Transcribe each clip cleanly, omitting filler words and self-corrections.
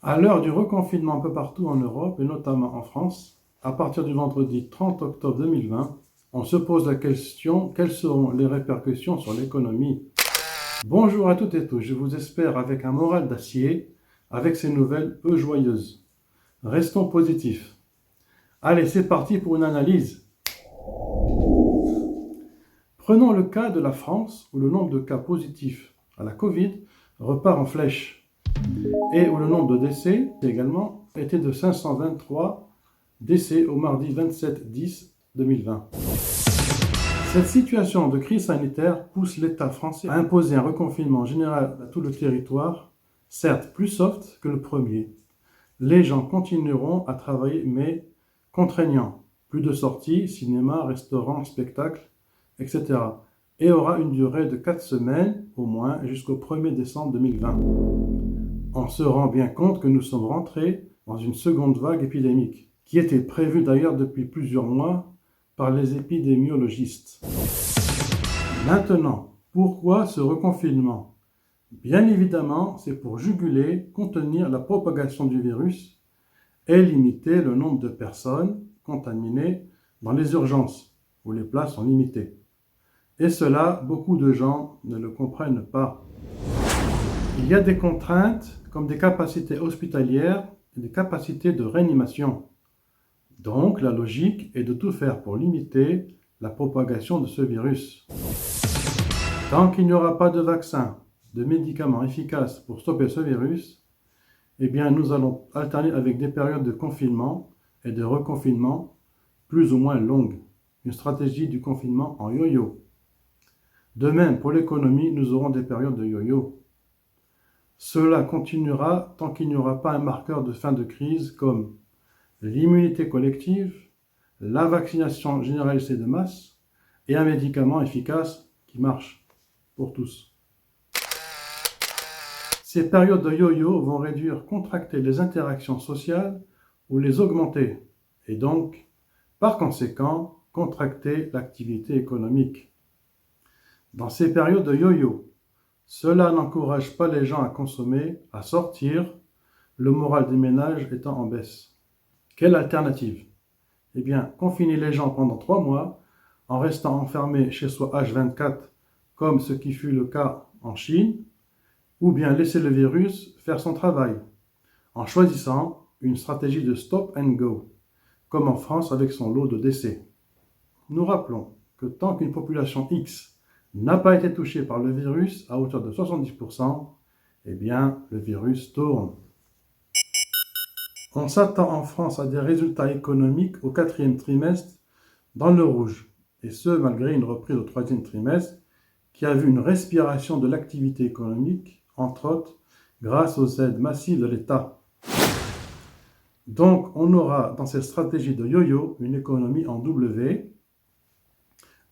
À l'heure du reconfinement un peu partout en Europe et notamment en France, à partir du vendredi 30 octobre 2020, on se pose la question, quelles seront les répercussions sur l'économie? Bonjour à toutes et tous, je vous espère avec un moral d'acier, avec ces nouvelles peu joyeuses. Restons positifs. Allez, c'est parti pour une analyse. Prenons le cas de la France où le nombre de cas positifs à la Covid repart en flèche et où le nombre de décès également était de 523 décès au mardi 27/10/2020. Cette situation de crise sanitaire pousse l'État français à imposer un reconfinement général à tout le territoire, certes plus soft que le premier. Les gens continueront à travailler mais contraignant. Plus de sorties, cinéma, restaurants, spectacles, etc. Et aura une durée de 4 semaines au moins jusqu'au 1er décembre 2020. On se rend bien compte que nous sommes rentrés dans une seconde vague épidémique, qui était prévue d'ailleurs depuis plusieurs mois par les épidémiologistes. Maintenant, pourquoi ce reconfinement? Bien évidemment, c'est pour juguler, contenir la propagation du virus et limiter le nombre de personnes contaminées dans les urgences, où les places sont limitées. Et cela, beaucoup de gens ne le comprennent pas. Il y a des contraintes comme des capacités hospitalières et des capacités de réanimation. Donc, la logique est de tout faire pour limiter la propagation de ce virus. Tant qu'il n'y aura pas de vaccin, de médicaments efficaces pour stopper ce virus, eh bien, nous allons alterner avec des périodes de confinement et de reconfinement plus ou moins longues. Une stratégie du confinement en yo-yo. De même, pour l'économie, nous aurons des périodes de yo-yo. Cela continuera tant qu'il n'y aura pas un marqueur de fin de crise comme l'immunité collective, la vaccination généralisée de masse et un médicament efficace qui marche pour tous. Ces périodes de yo-yo vont réduire, contracter les interactions sociales ou les augmenter et donc, par conséquent, contracter l'activité économique. Dans ces périodes de yo-yo, cela n'encourage pas les gens à consommer, à sortir, le moral des ménages étant en baisse. Quelle alternative? Eh bien, confiner les gens pendant 3 mois, en restant enfermés chez soi H24, comme ce qui fut le cas en Chine, ou bien laisser le virus faire son travail, en choisissant une stratégie de stop and go, comme en France avec son lot de décès. Nous rappelons que tant qu'une population X n'a pas été touchée par le virus à hauteur de 70%, eh bien, le virus tourne. On s'attend en France à des résultats économiques au 4e trimestre dans le rouge, et ce malgré une reprise au 3e trimestre qui a vu une respiration de l'activité économique, entre autres grâce aux aides massives de l'État. Donc on aura dans cette stratégie de yo-yo une économie en W,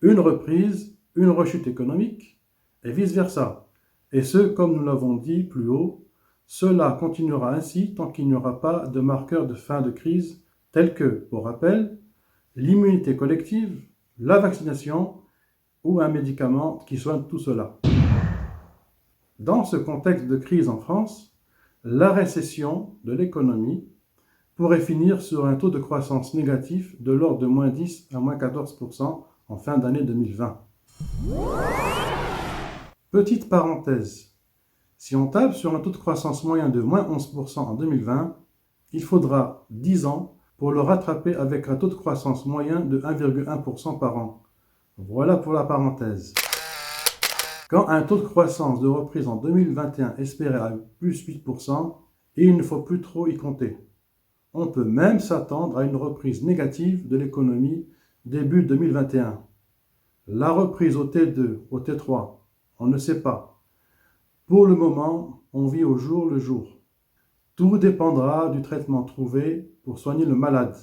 une reprise, une rechute économique, et vice-versa. Et ce, comme nous l'avons dit plus haut, cela continuera ainsi tant qu'il n'y aura pas de marqueurs de fin de crise tels que, pour rappel, l'immunité collective, la vaccination ou un médicament qui soigne tout cela. Dans ce contexte de crise en France, la récession de l'économie pourrait finir sur un taux de croissance négatif de l'ordre de moins 10 à moins 14% en fin d'année 2020. Petite parenthèse, si on tape sur un taux de croissance moyen de moins 11% en 2020, il faudra 10 ans pour le rattraper avec un taux de croissance moyen de 1,1% par an. Voilà pour la parenthèse. Quand un taux de croissance de reprise en 2021 espéré à plus 8%, il ne faut plus trop y compter. On peut même s'attendre à une reprise négative de l'économie début 2021. La reprise au T2, au T3, on ne sait pas. Pour le moment, on vit au jour le jour. Tout dépendra du traitement trouvé pour soigner le malade.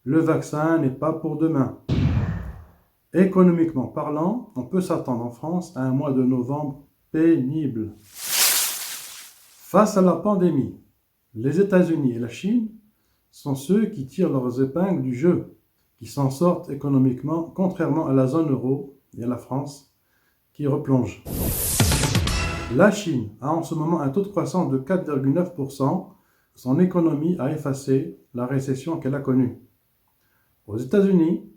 Le vaccin n'est pas pour demain. Économiquement parlant, on peut s'attendre en France à un mois de novembre pénible. Face à la pandémie, les États-Unis et la Chine sont ceux qui tirent leurs épingles du jeu, qui s'en sortent économiquement, contrairement à la zone euro et à la France, qui replonge. La Chine a en ce moment un taux de croissance de 4,9%, son économie a effacé la récession qu'elle a connue. Aux États-Unis,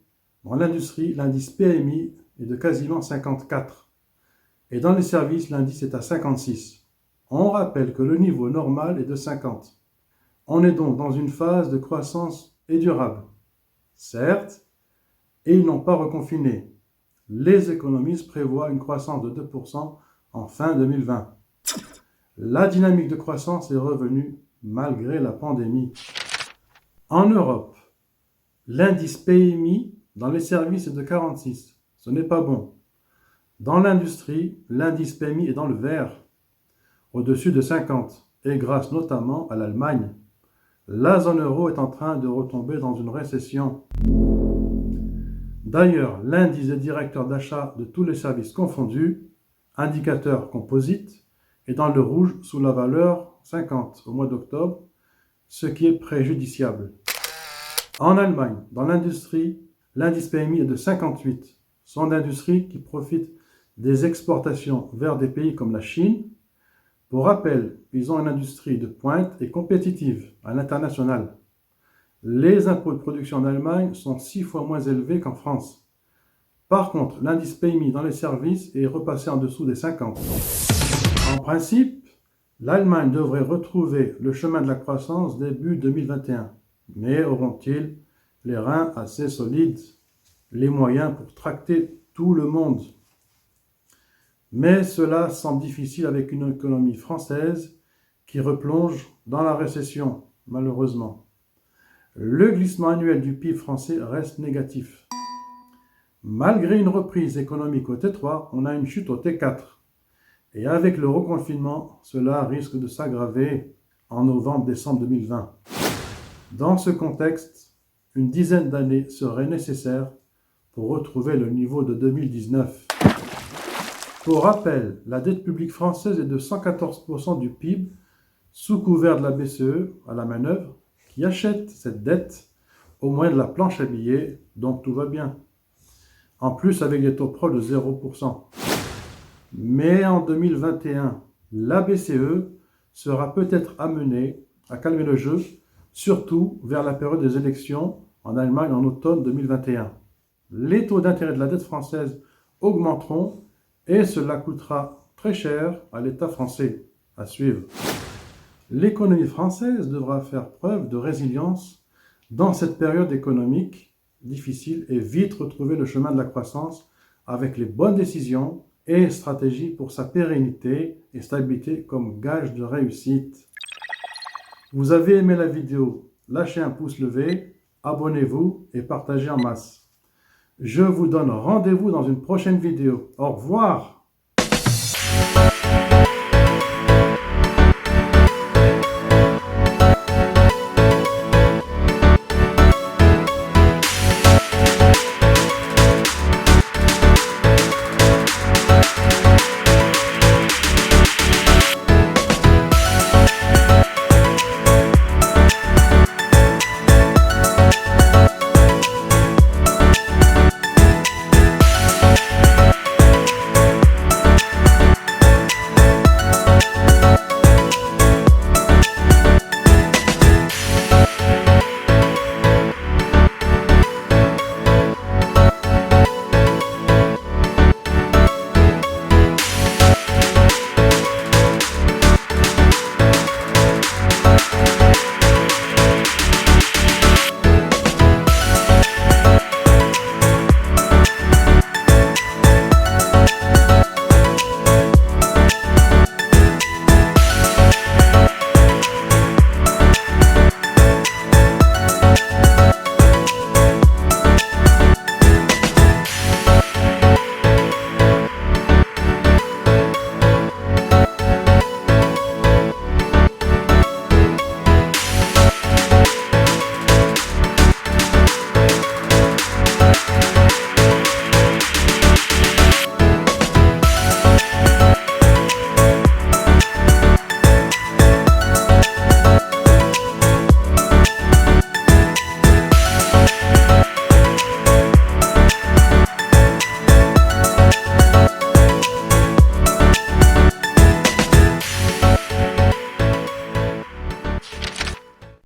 dans l'industrie, l'indice PMI est de quasiment 54 et dans les services, l'indice est à 56. On rappelle que le niveau normal est de 50. On est donc dans une phase de croissance et durable. Certes, et ils n'ont pas reconfiné. Les économistes prévoient une croissance de 2% en fin 2020. La dynamique de croissance est revenue malgré la pandémie. En Europe, l'indice PMI dans les services est de 46. Ce n'est pas bon. Dans l'industrie, l'indice PMI est dans le vert, au-dessus de 50, et grâce notamment à l'Allemagne. La zone euro est en train de retomber dans une récession. D'ailleurs, l'indice des directeurs d'achat de tous les services confondus, indicateur composite, est dans le rouge sous la valeur 50 au mois d'octobre, ce qui est préjudiciable. En Allemagne, dans l'industrie, l'indice PMI est de 58. Son industrie qui profite des exportations vers des pays comme la Chine. Pour rappel, ils ont une industrie de pointe et compétitive à l'international. Les impôts de production en Allemagne sont 6 fois moins élevés qu'en France. Par contre, l'indice PMI dans les services est repassé en dessous des 50. En principe, l'Allemagne devrait retrouver le chemin de la croissance début 2021. Mais auront-ils les reins assez solides, les moyens pour tracter tout le monde? Mais cela semble difficile avec une économie française qui replonge dans la récession, malheureusement. Le glissement annuel du PIB français reste négatif. Malgré une reprise économique au T3, on a une chute au T4. Et avec le reconfinement, cela risque de s'aggraver en novembre-décembre 2020. Dans ce contexte, une dizaine d'années seraient nécessaires pour retrouver le niveau de 2019. Pour rappel, la dette publique française est de 114% du PIB, sous couvert de la BCE à la manœuvre, qui achète cette dette au moyen de la planche à billets, donc tout va bien. En plus avec des taux proches de 0%. Mais en 2021, la BCE sera peut-être amenée à calmer le jeu, surtout vers la période des élections en Allemagne en automne 2021. Les taux d'intérêt de la dette française augmenteront et cela coûtera très cher à l'État français. À suivre. L'économie française devra faire preuve de résilience dans cette période économique difficile et vite retrouver le chemin de la croissance avec les bonnes décisions et stratégies pour sa pérennité et stabilité comme gage de réussite. Vous avez aimé la vidéo? Lâchez un pouce levé, abonnez-vous et partagez en masse. Je vous donne rendez-vous dans une prochaine vidéo. Au revoir!